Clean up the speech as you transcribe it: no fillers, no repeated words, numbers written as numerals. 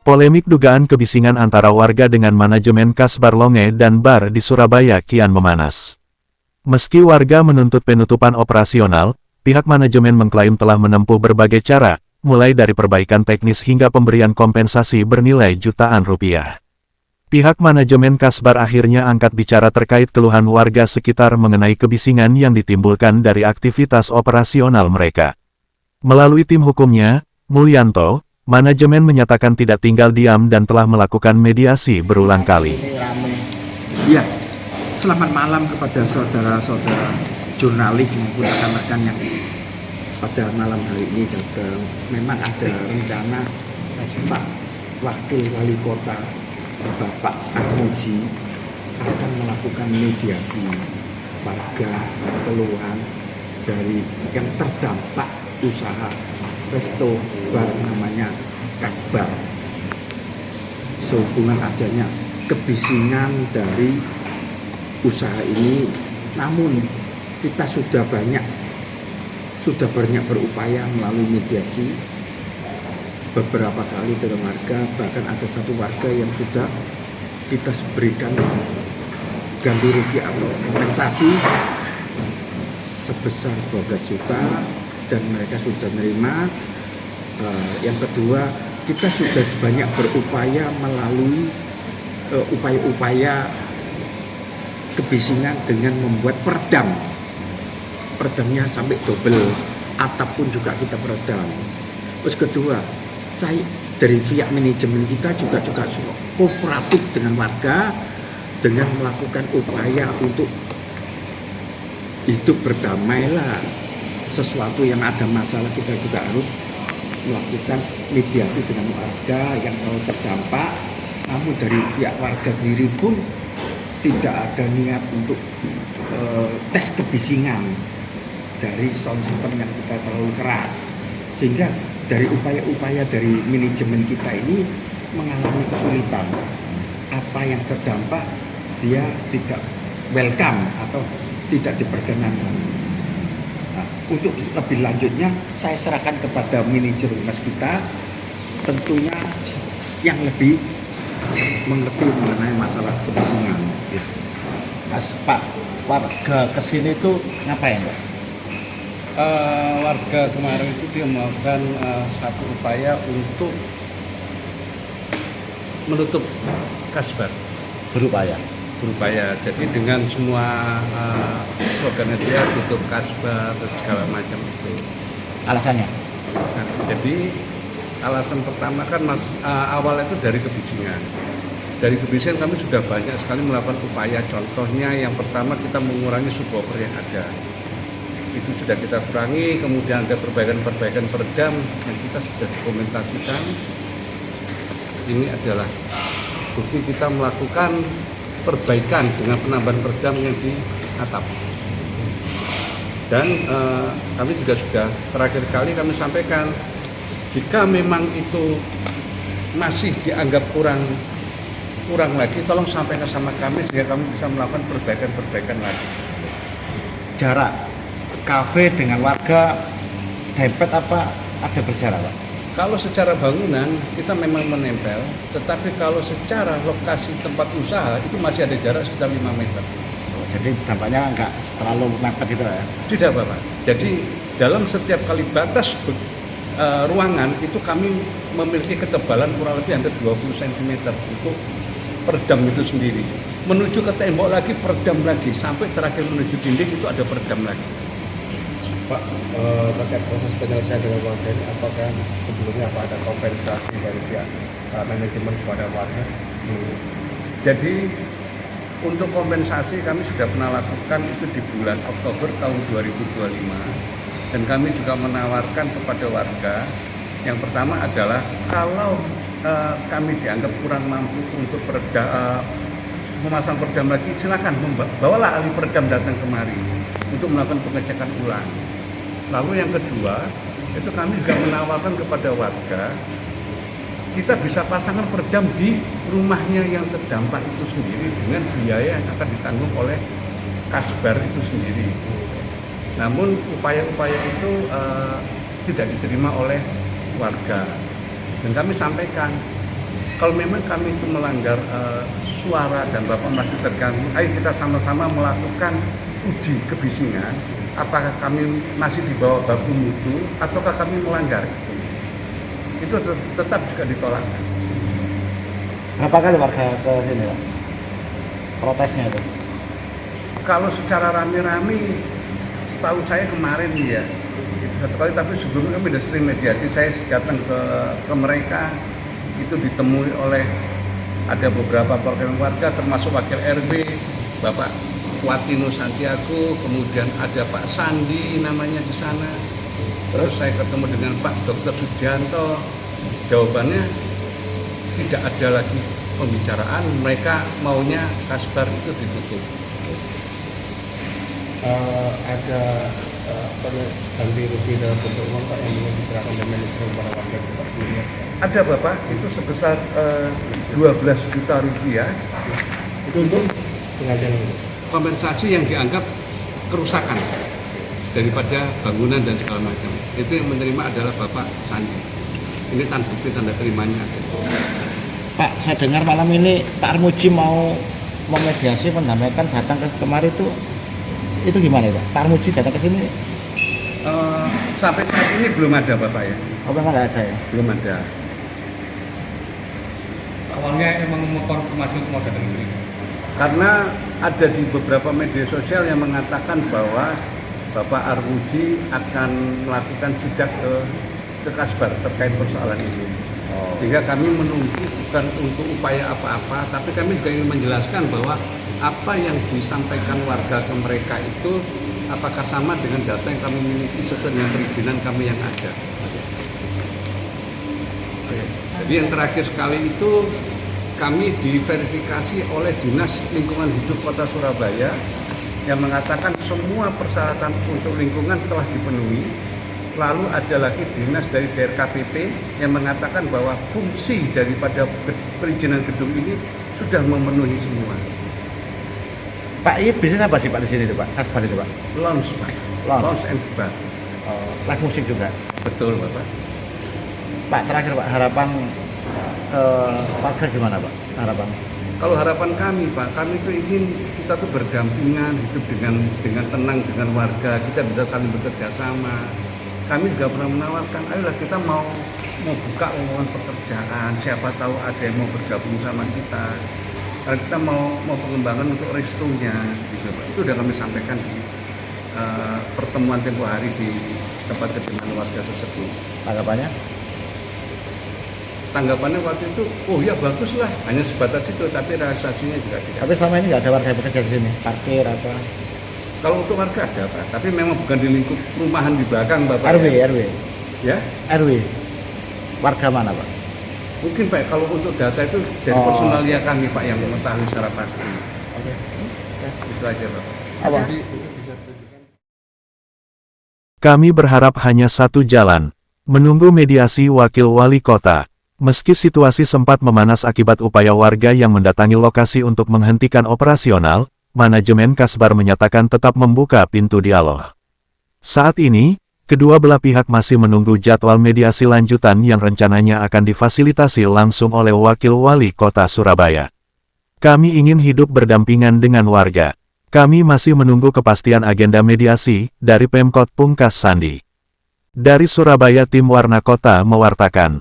Polemik dugaan kebisingan antara warga dengan manajemen Kasbar Longe dan Bar di Surabaya kian memanas. Meski warga menuntut penutupan operasional, pihak manajemen mengklaim telah menempuh berbagai cara, mulai dari perbaikan teknis hingga pemberian kompensasi bernilai jutaan rupiah. Pihak manajemen Kasbar akhirnya angkat bicara terkait keluhan warga sekitar mengenai kebisingan yang ditimbulkan dari aktivitas operasional mereka. Melalui tim hukumnya, Mulyanto, manajemen menyatakan tidak tinggal diam dan telah melakukan mediasi berulang kali. Ya, selamat malam kepada saudara-saudara jurnalis maupun rekan-rekan yang pada malam hari ini datang. Memang ada rencana Pak Wakil Wali Kota Bapak Armuji akan melakukan mediasi warga keluhan dari yang terdampak usaha resto bar namanya Kasbar, sehubungan adanya kebisingan dari usaha ini. Namun kita sudah banyak berupaya melalui mediasi beberapa kali dengan warga, bahkan ada satu warga yang sudah kita berikan ganti rugi atau kompensasi sebesar 12 juta dan mereka sudah menerima. Yang kedua, kita sudah banyak berupaya melalui upaya-upaya kebisingan dengan membuat peredamnya sampai double, atap pun juga kita peredam. Terus kedua, saya dari pihak manajemen kita juga kooperatif dengan warga dengan melakukan upaya untuk hidup berdamai lah. Sesuatu yang ada masalah kita juga harus melakukan mediasi dengan warga yang terdampak. Namun dari pihak warga sendiri pun tidak ada niat untuk tes kebisingan dari sound system yang kita terlalu keras, sehingga dari upaya-upaya dari manajemen kita ini mengalami kesulitan. Apa yang terdampak dia tidak welcome atau tidak diperkenankan. Nah, untuk lebih lanjutnya saya serahkan kepada manajer humas kita, tentunya yang lebih mengerti mengenai masalah kebisingan. Mas Pak, warga kesini tuh ngapain, Pak? Warga kemarin itu dia melakukan satu upaya untuk menutup Kasbar. Berupaya. Jadi dengan semua slogannya dia tutup Kasbar dan segala macam itu. Alasannya? Nah, jadi alasan pertama kan awal itu dari kebisingan. Dari kebisingan kami sudah banyak sekali melakukan upaya. Contohnya yang pertama kita mengurangi subwoofer yang ada. Itu sudah kita kurangi, kemudian ada perbaikan peredam yang kita sudah dokumentasikan. Ini adalah bukti kita melakukan perbaikan dengan penambahan peredam yang di atap. Dan kami juga sudah terakhir kali kami sampaikan, jika memang itu masih dianggap kurang lagi, tolong sampaikan sama kami sehingga kami bisa melakukan perbaikan lagi. Jarak kafe dengan warga dempet apa ada berjarak, Pak? Kalau secara bangunan kita memang menempel, tetapi kalau secara lokasi tempat usaha itu masih ada jarak sekitar 5 meter. Jadi dampaknya enggak terlalu mepet gitu ya? Tidak, Bapak. Jadi dalam setiap kali batas ruangan itu kami memiliki ketebalan kurang lebih hampir 20 cm untuk peredam itu sendiri. Menuju ke tembok lagi, peredam lagi, sampai terakhir menuju dinding itu ada peredam lagi. Pak, terkait proses penyelesaian dengan warga ini, apakah sebelumnya ada kompensasi dari pihak manajemen kepada warga? Jadi untuk kompensasi kami sudah pernah lakukan itu di bulan Oktober tahun 2025, dan kami juga menawarkan kepada warga. Yang pertama adalah kalau kami dianggap kurang mampu untuk memasang peredam lagi, silakan bawalah ahli peredam datang kemari untuk melakukan pengecekan ulang. Lalu yang kedua, itu kami juga menawarkan kepada warga, kita bisa pasangkan peredam di rumahnya yang terdampak itu sendiri dengan biaya yang akan ditanggung oleh Kasbar itu sendiri. Namun upaya-upaya itu tidak diterima oleh warga. Dan kami sampaikan, Kalau memang kami itu melanggar suara dan Bapak masih terganggu, ayo kita sama-sama melakukan uji kebisingan. Apakah kami masih di bawah baku mutu ataukah kami melanggar? Itu tetap juga ditolak. Berapa kali warga ke sini Pak? Protesnya itu? Kalau secara rame-rame, setahu saya kemarin ya, satu kali, tapi sebelumnya kami sudah sering mediasi, saya datang ke mereka, itu ditemui oleh ada beberapa perwakilan warga, termasuk wakil RW, Bapak Watino Santiago, kemudian ada Pak Sandi namanya di sana, terus saya ketemu dengan Pak Dr. Sujanto, jawabannya tidak ada lagi pembicaraan, mereka maunya Kasbar itu ditutup. Ada ganti rugi dalam bentuk uang Pak yang ingin diserahkan dan manajemen para warga Pak sebelumnya? Ada Bapak, itu sebesar 12 juta rupiah. Itu untuk penggantian itu? Kompensasi yang dianggap kerusakan daripada bangunan dan segala macam. Itu yang menerima adalah Bapak Sandi. Ini tanda bukti tanda terimanya. Pak, saya dengar malam ini Pak Armuji mau memediasi, mendamaikan, datang ke kemari itu gimana Pak? Pak Armuji datang ke sini? Sampai saat ini belum ada Bapak ya. Oh, memang nggak ada ya? Belum ada. Awalnya emang mengkonfirmasi untuk mau datang ke sini. Karena ada di beberapa media sosial yang mengatakan bahwa Bapak Armuji akan melakukan sidak ke Kasbar terkait persoalan ini. Sehingga kami menunggu bukan untuk upaya apa-apa, tapi kami juga ingin menjelaskan bahwa apa yang disampaikan warga ke mereka itu apakah sama dengan data yang kami miliki sesuai dengan perizinan kami yang ada. Jadi yang terakhir sekali itu kami diverifikasi oleh Dinas Lingkungan Hidup Kota Surabaya yang mengatakan semua persyaratan untuk lingkungan telah dipenuhi. Lalu ada lagi dinas dari DRKPP yang mengatakan bahwa fungsi daripada perizinan gedung ini sudah memenuhi semua. Pak, ini bisnis apa sih Pak di sini Pak? Kasbar itu Pak? Lounge Pak, lounge and bar. Live musik juga? Betul Bapak. Pak, terakhir Pak, harapan warga gimana Pak? Harapan? Kalau harapan kami Pak, kami itu ingin kita tuh berdampingan, hidup dengan tenang dengan warga, kita bisa saling bekerja sama. Kami juga pernah menawarkan, ayolah kita mau buka lowongan pekerjaan, siapa tahu ada yang mau bergabung sama kita. Karena kita mau pengembangan untuk restonya, gitu Pak. Itu sudah kami sampaikan di pertemuan tempo hari di tempat kediaman warga tersebut. Tanggapannya? Tanggapannya waktu itu, oh ya bagus lah, hanya sebatas itu, tapi realisasinya juga tidak. Tapi selama ini nggak ada warga yang bekerja di sini? Parkir apa? Kalau untuk warga ada Pak, tapi memang bukan di lingkup perumahan di belakang Bapak. RW, ya. RW? Ya? RW? Warga mana Pak? Mungkin Pak, kalau untuk data itu dari personalia kami Pak yang mengetahui secara pasti. Oke. Itu aja Pak. Apa? Kami berharap hanya satu jalan, menunggu mediasi wakil wali kota. Meski situasi sempat memanas akibat upaya warga yang mendatangi lokasi untuk menghentikan operasional, manajemen Kasbar menyatakan tetap membuka pintu dialog. Saat ini, kedua belah pihak masih menunggu jadwal mediasi lanjutan yang rencananya akan difasilitasi langsung oleh wakil wali kota Surabaya. Kami ingin hidup berdampingan dengan warga. Kami masih menunggu kepastian agenda mediasi dari Pemkot Pungkas Sandi. Dari Surabaya, Tim Warna Kota mewartakan.